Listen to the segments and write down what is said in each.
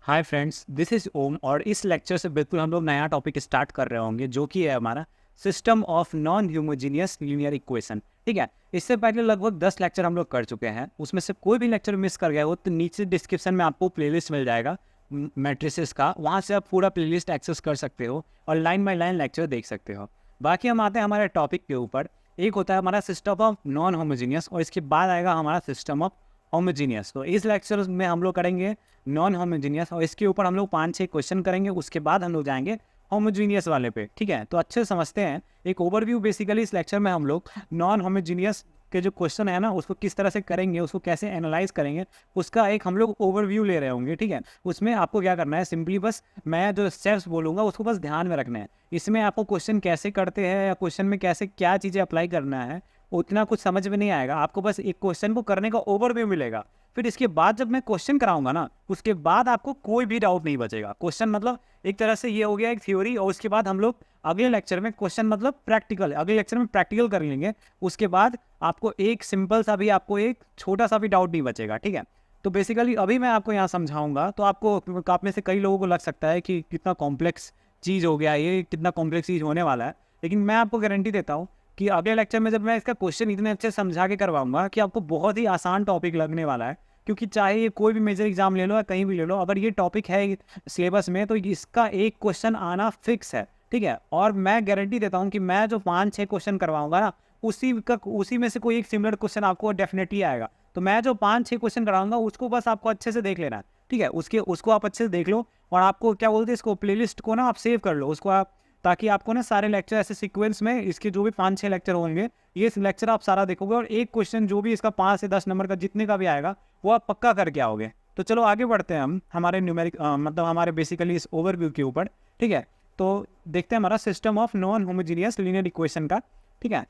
Hi friends, this is ओम और इस lecture से बिल्कुल हम लोग नया टॉपिक स्टार्ट कर रहे होंगे जो कि है हमारा system of non homogeneous linear equation. ठीक है। इससे पहले लगभग 10 लेक्चर हम लोग कर चुके हैं। उसमें से कोई भी लेक्चर मिस कर गया हो तो नीचे डिस्क्रिप्शन में आपको प्लेलिस्ट मिल जाएगा मैट्रिसेस का, वहाँ से आप पूरा प्लेलिस्ट एक्सेस कर सकते हो और लाइन बाय लाइन लेक्चर देख सकते हो। बाकी हम आते हैं हमारे टॉपिक के ऊपर। एक होता है हमारा सिस्टम ऑफ नॉन होमोजीनियस और इसके बाद आएगा हमारा सिस्टम ऑफ होमोजीनियस। तो इस लेक्चर में हम लोग करेंगे नॉन होमोजीनियस और इसके ऊपर हम लोग 5-6 क्वेश्चन करेंगे। उसके बाद हम लोग जाएंगे होमोजीनियस वाले पे। ठीक है, तो अच्छे से समझते हैं। एक ओवरव्यू बेसिकली इस लेक्चर में हम लोग नॉन होमोजीनियस के जो क्वेश्चन है ना उसको किस तरह से करेंगे, उसको कैसे एनालाइज करेंगे, उसका एक हम लोग ओवरव्यू ले रहे होंगे। ठीक है, उसमें आपको क्या करना है, सिंपली बस मैं जो स्टेप्स बोलूँगा उसको बस ध्यान में रखना है। इसमें आपको क्वेश्चन कैसे करते हैं या क्वेश्चन में कैसे क्या चीज़ें अप्लाई करना है उतना कुछ समझ में नहीं आएगा। आपको बस एक क्वेश्चन को करने का ओवरव्यू मिलेगा। फिर इसके बाद जब मैं क्वेश्चन कराऊंगा ना उसके बाद आपको कोई भी डाउट नहीं बचेगा। क्वेश्चन मतलब एक तरह से ये हो गया एक थ्योरी, और उसके बाद हम लोग अगले लेक्चर में क्वेश्चन मतलब प्रैक्टिकल, अगले लेक्चर में प्रैक्टिकल कर लेंगे। उसके बाद आपको एक सिंपल सा भी, आपको एक छोटा सा भी डाउट नहीं बचेगा। ठीक है, तो बेसिकली अभी मैं आपको यहाँ समझाऊंगा तो आपको, आप में से कई लोगों को लग सकता है कि कितना कॉम्प्लेक्स चीज़ हो गया, ये कितना कॉम्प्लेक्स चीज़ होने वाला है। लेकिन मैं आपको गारंटी देता हूँ कि अगले लेक्चर में जब मैं इसका क्वेश्चन इतने अच्छे समझा के करवाऊंगा कि आपको बहुत ही आसान टॉपिक लगने वाला है। क्योंकि चाहे ये कोई भी मेजर एग्जाम ले लो या कहीं भी ले लो, अगर ये टॉपिक है सिलेबस में तो इसका एक क्वेश्चन आना फिक्स है। ठीक है, और मैं गारंटी देता हूँ कि मैं जो 5-6 क्वेश्चन करवाऊंगा ना उसी में से कोई एक सिमिलर क्वेश्चन आपको डेफिनेटली आएगा। तो मैं जो 5-6 क्वेश्चन कराऊंगा उसको बस आपको अच्छे से देख लेना है। ठीक है, उसको आप अच्छे से देख लो और आपको क्या बोलते हैं, इसको प्लेलिस्ट को ना आप सेव कर लो उसको आप, ताकि आपको ना सारे लेक्चर ऐसे सीक्वेंस में इसके जो भी 5-6 लेक्चर होंगे ये लेक्चर आप सारा देखोगे और एक क्वेश्चन जो भी इसका 5 से 10 नंबर का जितने का भी आएगा वो आप पक्का करके आओगे। तो चलो आगे बढ़ते हैं हम हमारे न्यूमेरिक मतलब हमारे बेसिकली इस ओवरव्यू के ऊपर। ठीक है, तो देखते हैं हमारा system of non homogeneous linear equation का। ठीक है,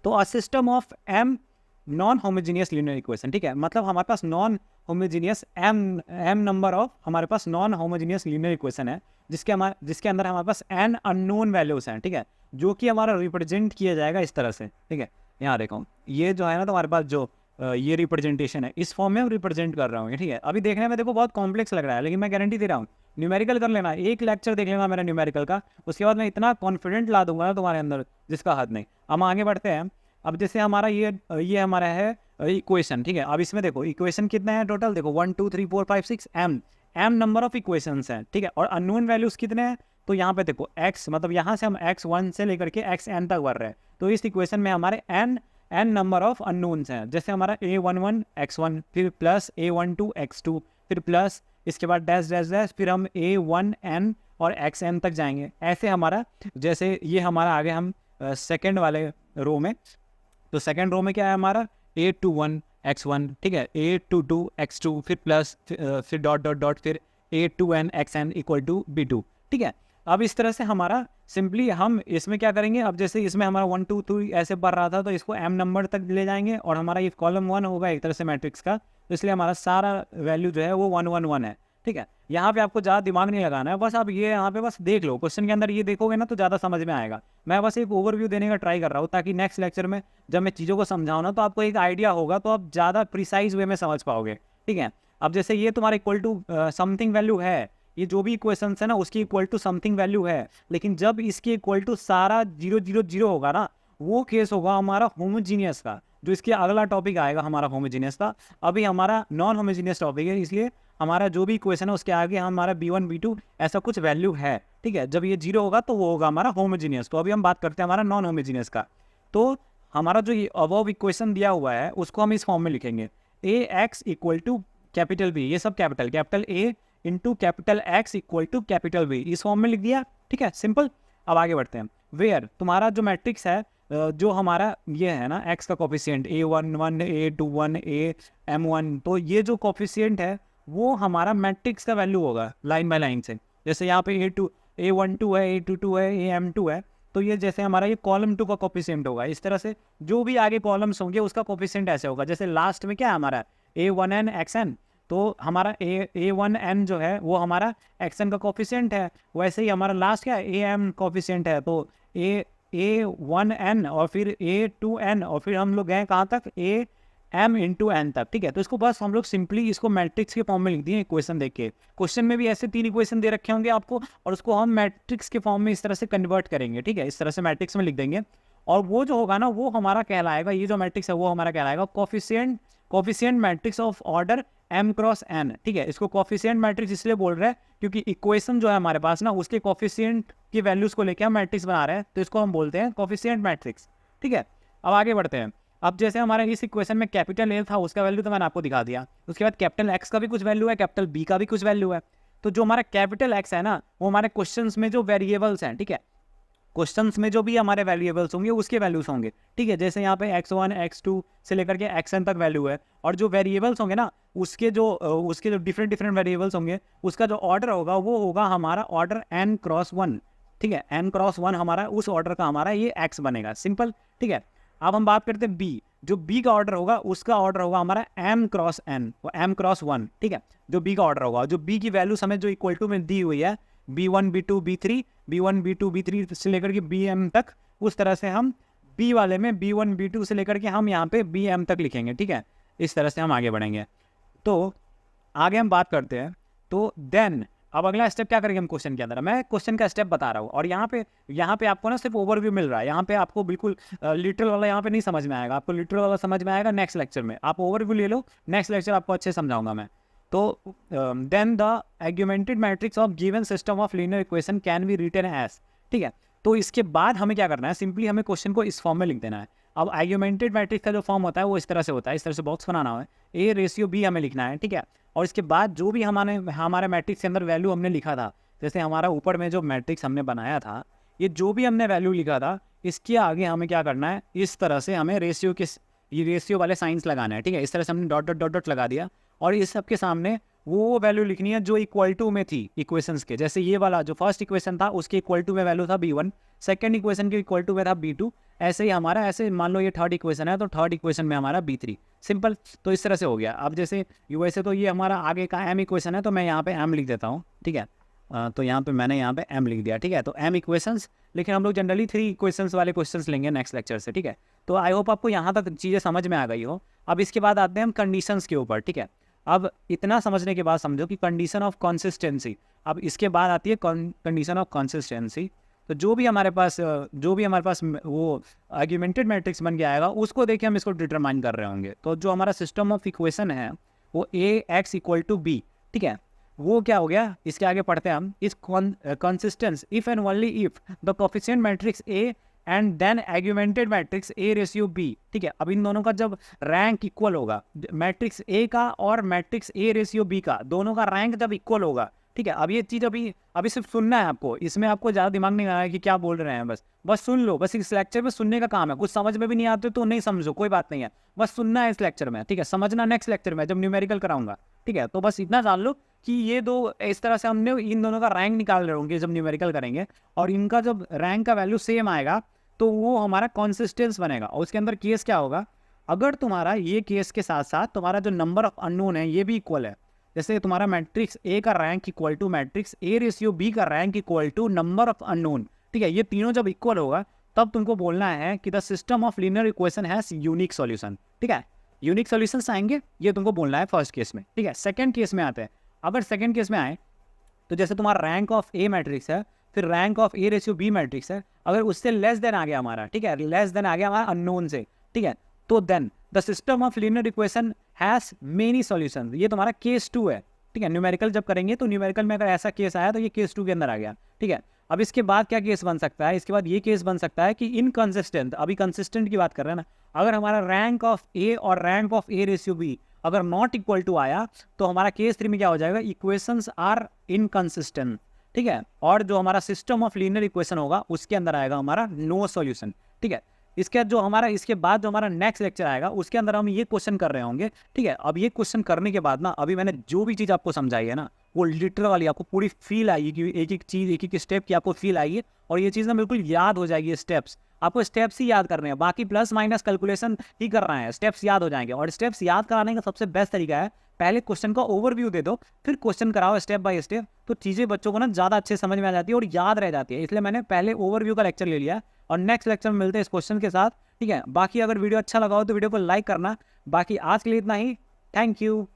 तो a system of m non homogeneous linear equation. ठीक है, मतलब हमारे पास non homogeneous m number of हमारे पास नॉन होमोजीनियस लीनियर इक्वेशन है जिसके अंदर हमारे पास एन अननोन वैल्यूज हैं। ठीक है, जो कि हमारा रिप्रेजेंट किया जाएगा इस तरह से। ठीक है, यहाँ देखो ये जो है ना, तो हमारे पास जो ये रिप्रेजेंटेशन है इस फॉर्म में हम रिप्रेजेंट कर रहा हूँ। ठीक है, अभी देखने में देखो बहुत कॉम्प्लेक्स लग रहा है, लेकिन मैं गारंटी दे रहा हूँ न्यूमेरिकल कर लेना, एक लेक्चर देख लेना मेरा न्यूमेरिकल का, उसके बाद मैं इतना कॉन्फिडेंट ला दूंगा ना तुम्हारे अंदर जिसका हद नहीं। हम आगे बढ़ते हैं। अब जैसे हमारा ये हमारा है इक्वेशन। ठीक है, अब इसमें देखो इक्वेशन कितने हैं टोटल, देखो 1 2 3 4 5 6 एम नंबर ऑफ इक्वेशंस हैं। ठीक है, और अननोन वैल्यूज कितने हैं, तो यहाँ पे देखो x, मतलब यहाँ से हम x1 से लेकर के xn तक बढ़ रहे हैं। तो इस इक्वेशन में हमारे n नंबर ऑफ अननोन्स हैं। जैसे हमारा a11 x1, फिर प्लस a12 x2, फिर प्लस इसके बाद डैश डैश डैश, फिर हम a1n और xn तक जाएंगे। ऐसे हमारा, जैसे ये हमारा आगे हम सेकेंड वाले रो में, तो सेकेंड रो में क्या है हमारा a21 x1, ठीक है, a22 x2, फिर प्लस फिर डॉट डॉट डॉट, फिर a2n xn equal to b2। ठीक है, अब इस तरह से हमारा सिंपली हम इसमें क्या करेंगे, अब जैसे इसमें हमारा 1 2 3 ऐसे बढ़ रहा था तो इसको m नंबर तक ले जाएंगे और हमारा ये कॉलम 1 होगा एक तरह से मैट्रिक्स का, तो इसलिए हमारा सारा वैल्यू जो है वो 1 1 1 है। ठीक है, यहाँ पे आपको ज़्यादा दिमाग नहीं लगाना है, बस आप ये यहाँ पे बस देख लो, क्वेश्चन के अंदर ये देखोगे ना तो ज़्यादा समझ में आएगा। मैं बस एक ओवरव्यू देने का ट्राई कर रहा हूँ ताकि नेक्स्ट लेक्चर में जब मैं चीज़ों को समझाऊँ ना तो आपको एक आइडिया होगा, तो आप ज़्यादा प्रिसाइज वे में समझ पाओगे। ठीक है, अब जैसे ये तुम्हारा इक्वल टू समथिंग वैल्यू है, ये जो भी इक्वेशन है ना उसकी इक्वल टू समथिंग वैल्यू है, लेकिन जब इसकी इक्वल टू सारा 0 0 0 होगा ना वो केस होगा हमारा होमोजीनियस का, जो इसके अगला टॉपिक आएगा हमारा होमोजीनियस का। अभी हमारा नॉन होमोजीनियस टॉपिक है, इसलिए हमारा जो भी इक्वेशन है उसके आगे हमारा b1 b2 ऐसा कुछ वैल्यू है। ठीक है, जब ये 0 होगा तो वो होगा हमारा होमोजीनियस। तो अभी हम बात करते हैं हमारा नॉन होमोजीनियस का। तो हमारा जो ये अबव इक्वेशन दिया हुआ है उसको हम इस फॉर्म में लिखेंगे, A X equal to capital B, ये सब capital A into capital X equal to capital B, इस फॉर्म में लिख दिया। ठीक है, सिंपल। अब आगे बढ़ते हैं। वेयर तुम्हारा जो मैट्रिक्स है जो हमारा ये है ना एक्स का कॉफिशिएंट a11 a21 am1, तो ये जो कॉफिशिएंट है वो हमारा मैट्रिक्स का वैल्यू होगा लाइन बाय लाइन से। जैसे यहाँ पे a12 है, a22 है, am2 है, तो ये जैसे हमारा ये कॉलम 2 का कॉफिशिएंट होगा, इस तरह से जो भी आगे कॉलम्स होंगे उसका कॉफिशिएंट ऐसे होगा। जैसे लास्ट में क्या है हमारा a1n xn, तो हमारा a1n जो है वो हमारा xn का कॉफिशिएंट है, वैसे ही हमारा लास्ट क्या है am कॉफिशिएंट है, तो a1n और फिर a2n और फिर हम लोग गए कहाँ तक m इंटू एन तक, ठीक है। तो इसको बस हम लोग सिंपली इसको मैट्रिक्स के फॉर्म में लिख दिए इक्वेशन देख के। क्वेश्चन में भी ऐसे 3 इक्वेशन दे रखे होंगे आपको, और उसको हम मैट्रिक्स के फॉर्म में इस तरह से कन्वर्ट करेंगे, ठीक है। इस तरह से मैट्रिक्स में लिख देंगे, और वो जो होगा ना वो हमारा कहलाएगा, ये जो मैट्रिक्स है वो हमारा कहलाएगा coefficient matrix of order m cross n, ठीक है। इसको कोफिशिएंट मैट्रिक्स इसलिए बोल रहे हैं क्योंकि इक्वेशन जो है हमारे पास ना उसके कोफिशिएंट की वैल्यूज को लेकर हम मैट्रिक्स बना रहे हैं, तो इसको हम बोलते हैं कोफिशिएंट मैट्रिक्स, ठीक है। अब आगे बढ़ते हैं। अब जैसे हमारे इस इक्वेशन में कैपिटल ए था, उसका वैल्यू तो मैंने आपको दिखा दिया। उसके बाद कैपिटल एक्स का भी कुछ वैल्यू है, कैपिटल बी का भी कुछ वैल्यू है। तो जो हमारा कैपिटल एक्स है ना वो हमारे क्वेश्चंस में जो वेरिएबल्स हैं, ठीक है, क्वेश्चंस में जो भी हमारे वैल्यूएबल्स होंगे उसके वैल्यूज होंगे, ठीक है। जैसे यहाँ पे x1 x2 से लेकर के xn तक वैल्यू है, और जो वेरिएबल्स होंगे ना उसके जो डिफरेंट वेरिएबल्स होंगे उसका जो ऑर्डर होगा वो होगा हमारा ऑर्डर n क्रॉस 1, ठीक है। n क्रॉस 1 हमारा उस ऑर्डर का हमारा ये x बनेगा, सिंपल, ठीक है। अब हम बात करते हैं b, जो b का ऑर्डर होगा उसका ऑर्डर होगा हमारा m cross n, m cross 1, ठीक है। जो b का ऑर्डर होगा, जो b की वैल्यू हमें जो इक्वल टू में दी हुई है b1 b2 b3 b1 b2 b3 से लेकर के bm तक, उस तरह से हम b वाले में b1 b2 से लेकर के हम यहाँ पे bm तक लिखेंगे, ठीक है। इस तरह से हम आगे बढ़ेंगे। तो आगे हम बात करते हैं। तो देन अब अगला स्टेप क्या करेंगे हम क्वेश्चन के अंदर, मैं क्वेश्चन का स्टेप बता रहा हूँ, और यहाँ पे आपको ना सिर्फ ओवरव्यू मिल रहा है। यहाँ पे आपको बिल्कुल लिटरल वाला यहाँ पे नहीं समझ में आएगा, आपको लिटरल वाला समझ में आएगा नेक्स्ट लेक्चर में। आप ओवरव्यू ले लो, नेक्स्ट लेक्चर आपको अच्छे समझाऊंगा मैं। तो then the augmented matrix of given system of linear equation can be written as, ठीक है। तो इसके बाद हमें क्या करना है, सिंपली हमें क्वेश्चन को इस फॉर्म में लिख देना है। अब आर्गुमेंटेड मैट्रिक्स का जो फॉर्म होता है वो इस तरह से होता है, इस तरह से बॉक्स बनाना है, a रेशियो b हमें लिखना है, ठीक है। और इसके बाद जो भी हमारे मैट्रिक्स के अंदर वैल्यू हमने लिखा था, जैसे हमारा ऊपर में जो मैट्रिक्स हमने बनाया था, ये जो भी हमने वैल्यू लिखा था इसके आगे हमें क्या करना है, इस तरह से हमें ये रेशियो वाले साइंस लगाना है, ठीक है। इस तरह से हमने डॉट डॉट डॉट डॉट लगा दिया, और इस सब के सामने वो वैल्यू लिखनी है जो इक्वल टू में थी इक्वेशंस के। जैसे ये वाला जो फर्स्ट इक्वेशन था उसके इक्वल टू में वैल्यू था b1, सेकंड इक्वेशन के इक्वल टू में था b2, ऐसे ही हमारा, ऐसे मान लो ये थर्ड इक्वेशन है तो थर्ड इक्वेशन में हमारा b3, सिंपल। तो इस तरह से हो गया। अब जैसे वैसे तो ये हमारा आगे का m इक्वेशन है, तो मैं यहाँ पे m लिख देता हूँ, ठीक है। तो यहाँ पे मैंने यहाँ पे m लिख दिया, ठीक है। तो m इक्वेशंस, लेकिन हम लोग जनरली 3 इक्वेशंस वाले क्वेश्चंस लेंगे नेक्स्ट लेक्चर से, ठीक है। तो आई होप आपको यहाँ तक चीज़ें समझ में आ गई हो। अब इसके बाद आते हैं हम कंडीशंस के ऊपर, ठीक है। अब इतना समझने के बाद समझो कि कंडीशन ऑफ कंसिस्टेंसी, अब इसके बाद आती है कंडीशन ऑफ कंसिस्टेंसी। तो जो भी हमारे पास वो आर्गुमेंटेड मैट्रिक्स बन के आएगा उसको देख के हम इसको डिटरमाइन कर रहे होंगे। तो जो हमारा सिस्टम ऑफ इक्वेशन है वो ax इक्वल टू b, ठीक है, वो क्या हो गया। इसके आगे पढ़ते हैं हम, इस consistence if and only if the coefficient matrix a and then augmented matrix a ratio b, ठीक है। अब इन दोनों का जब रैंक इक्वल होगा, मैट्रिक्स a का और मैट्रिक्स a रेशियो b का, दोनों का रैंक जब इक्वल होगा, ठीक है। अब ये चीज़ अभी सिर्फ सुनना है आपको, इसमें आपको ज़्यादा दिमाग नहीं लगाना है कि क्या बोल रहे हैं, बस सुन लो। बस इस लेक्चर में सुनने का काम है, कुछ समझ में भी नहीं आते तो नहीं समझो, कोई बात नहीं है, बस सुनना है इस लेक्चर में, ठीक है। समझना नेक्स्ट लेक्चर में जब न्यूमेरिकल कराऊंगा, ठीक है। तो बस इतना जान लो कि ये दो, इस तरह से हमने इन दोनों का रैंक निकाल रहे होंगे जब न्यूमेरिकल करेंगे, और इनका जब रैंक का वैल्यू सेम आएगा तो वो हमारा कंसिस्टेंस बनेगा। और उसके अंदर केस क्या होगा, अगर तुम्हारा ये केस के साथ साथ तुम्हारा जो नंबर ऑफ अननोन है ये भी इक्वल है, जैसे तुम्हारा मैट्रिक्स ए का rank equal to matrix A ratio B का rank equal to number of unknown, ठीक है, ये तीनों जब इक्वल होगा तब तुमको बोलना है कि the system of linear equation has unique solution, ठीक है। यूनिक सॉल्यूशंस आएंगे ये तुमको बोलना है फर्स्ट केस में, ठीक है। सेकंड केस में आते हैं। अगर सेकंड केस में आए तो जैसे तुम्हारा रैंक ऑफ ए मैट्रिक्स है, फिर rank of A ratio B matrix है, अगर उससे लेस देन आ गया हमारा, ठीक है, लेस देन आ गया हमारा अननोन से, ठीक है, तो then the system of linear equation has many solution, ये तुम्हारा केस 2 है, ठीक है। न्यूमेरिकल जब करेंगे तो न्यूमेरिकल में अगर ऐसा केस आया तो ये केस 2 के अंदर आ गया, ठीक है। अब इसके बाद क्या केस बन सकता है, इसके बाद ये केस बन सकता है कि इनकंसिस्टेंट, अभी कंसिस्टेंट की बात कर रहे हैं ना, अगर हमारा रैंक ऑफ ए और rank of A ratio B अगर नॉट इक्वल टू आया तो हमारा केस 3 में क्या हो जाएगा, इक्वेशंस आर इनकंसिस्टेंट, ठीक है। और जो हमारा सिस्टम ऑफ लीनियर इक्वेशन होगा उसके अंदर आएगा हमारा नो सॉल्यूशन, ठीक है। इसके बाद जो हमारा नेक्स्ट लेक्चर आएगा उसके अंदर हम ये क्वेश्चन कर रहे होंगे, ठीक है। अब ये क्वेश्चन करने के बाद ना, अभी मैंने जो भी चीज़ आपको समझाई है ना वो लिटरल वाली आपको पूरी फील आएगी कि एक एक चीज़, एक एक स्टेप की आपको फील आएगी, और ये चीज़ ना बिल्कुल याद हो जाएगी। स्टेप्स आपको स्टेप्स ही याद करने हैं, बाकी प्लस माइनस कैलकुलेशन ही कर रहे हैं, स्टेप्स याद हो जाएंगे। और स्टेप्स याद कराने का सबसे बेस्ट तरीका है, पहले क्वेश्चन का ओवरव्यू दे दो, फिर क्वेश्चन कराओ स्टेप बाय स्टेप, तो चीज़ें बच्चों को ना ज़्यादा अच्छे समझ में आ जाती है और याद रह जाती है। इसलिए मैंने पहले ओवरव्यू का लेक्चर ले लिया, और नेक्स्ट लेक्चर में मिलते हैं इस क्वेश्चन के साथ, ठीक है। बाकी अगर वीडियो अच्छा लगा हो तो वीडियो को लाइक करना, बाकी आज के लिए इतना ही। Thank you.